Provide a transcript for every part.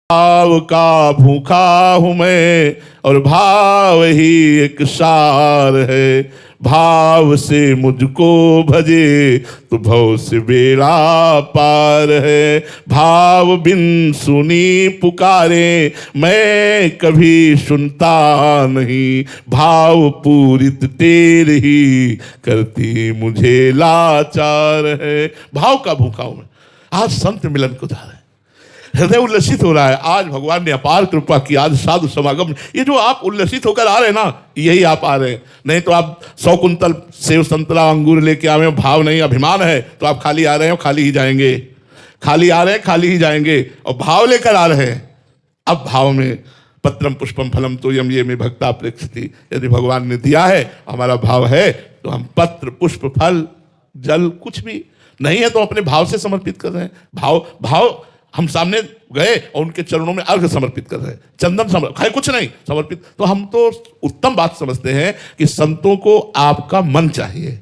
भाव का भूखा हूं मैं और भाव ही एक सार है। भाव से मुझको भजे तो भव से बेड़ा पार है। भाव बिन सुनी पुकारे मैं कभी सुनता नहीं। भाव पूरित तेरे ही करती मुझे लाचार है। भाव का भूखा हूं मैं। आज संत मिलन को जा रहे हैं, हृदय उल्लसित हो रहा है। आज भगवान ने अपार कृपा की, आज साधु समागम। ये जो आप उल्लसित होकर आ रहे हैं ना, यही आप आ रहे हैं। नहीं तो आप 100 कुंतल सेव संतरा अंगूर लेके आए, भाव नहीं अभिमान है तो आप खाली आ रहे हैं, खाली ही जाएंगे। खाली आ रहे हैं, खाली ही जाएंगे। और भाव लेकर आ रहे हैं। अब भाव में पत्रम पुष्पम फलम तोयम ये में भक्ता प्रेक्षति। यदि भगवान ने दिया है, हमारा भाव है, तो हम पत्र पुष्प फल जल कुछ भी नहीं है तो अपने भाव से समर्पित कर रहे हैं। भाव हम सामने गए और उनके चरणों में अर्घ समर्पित कर रहे हैं, चंदन समर्पित, कुछ नहीं समर्पित। तो हम तो उत्तम बात समझते हैं कि संतों को आपका मन चाहिए।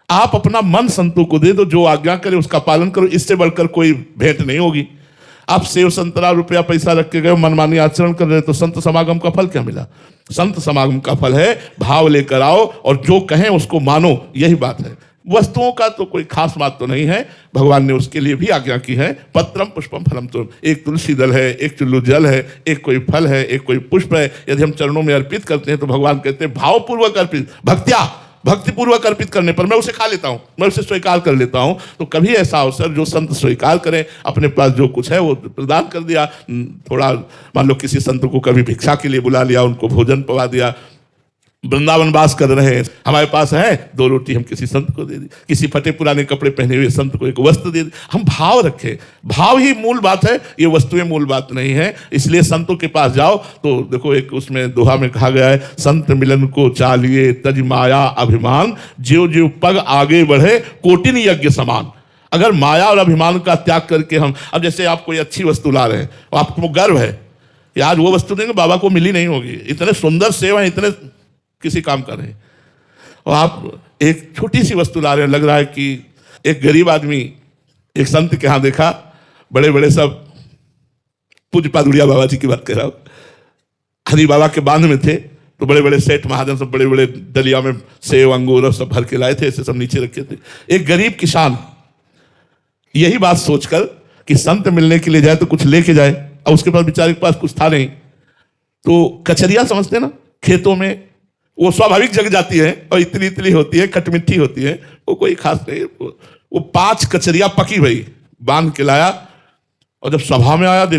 आप अपना मन संतों को दे दो, जो आज्ञा करे उसका पालन करो। इससे बढ़कर कोई भेंट नहीं होगी। आप सेव संतरा रुपया पैसा रख के गए, मनमानी आचरण कर रहे, तो संत समागम का फल क्या मिला? संत समागम का फल है भाव लेकर आओ और जो कहें उसको मानो। यही बात है। वस्तुओं का तो कोई खास बात तो नहीं है, भगवान ने उसके लिए भी आज्ञा की है। पत्रम पुष्पम फलम तो, एक तुलसी दल है, एक चुल्लू जल है, एक कोई फल है, एक कोई पुष्प है। यदि हम चरणों में अर्पित करते हैं तो भगवान कहते हैं भावपूर्वक अर्पित, भक्तिपूर्वक अर्पित करने पर मैं उसे खा लेता हूं, मैं उसे स्वीकार कर लेता हूं। तो कभी ऐसा अवसर जो संत स्वीकार करें, अपने पास जो कुछ है वो प्रदान कर दिया। थोड़ा मान लो किसी संत को कभी भिक्षा के लिए बुला लिया, उनको भोजन पवा दिया। वृंदावन वास कर रहे हैं, हमारे पास है 2 रोटी, हम किसी संत को दे दी। किसी फटे पुराने कपड़े पहने हुए संत को एक वस्त्र दे दी। हम भाव रखें, भाव ही मूल बात है, ये वस्तुएं मूल बात नहीं है। इसलिए संतों के पास जाओ तो देखो, एक उसमें दोहा में कहा गया है, संत मिलन को चालिए तज माया अभिमान, ज्यों ज्यों पग आगे बढ़े कोटिन यज्ञ समान। अगर माया और अभिमान का त्याग करके हम, अब जैसे आप कोई अच्छी वस्तु ला रहे हैं और आपको गर्व है कि आज वो वस्तु देंगे बाबा को मिली नहीं होगी, इतने सुंदर सेव है, इतने किसी काम कर रहे हैं, और आप एक छोटी सी वस्तु ला रहे हैं। लग रहा है कि एक गरीब आदमी एक संत के यहां देखा, बड़े बड़े सब, पूज्य पादुड़िया बाबा जी की बात कर रहा हूं, हरि बाबा के बांध में थे, तो बड़े बड़े सेठ महाजन सब बड़े बड़े दलिया में सेव अंगूर सब भर के लाए थे, ऐसे सब नीचे रखे थे। एक गरीब किसान यही बात सोचकर कि संत मिलने के लिए जाए तो कुछ लेके जाए, और उसके पास बेचारे के पास कुछ था नहीं, तो कचरिया समझते ना, खेतों में वो स्वाभाविक जग जाती है और इतनी इतनी होती है, खटमिट्ठी होती है, वो कोई खास नहीं। वो 5 कचरिया पकी हुई बांध के लाया, और जब सभा में आया देखो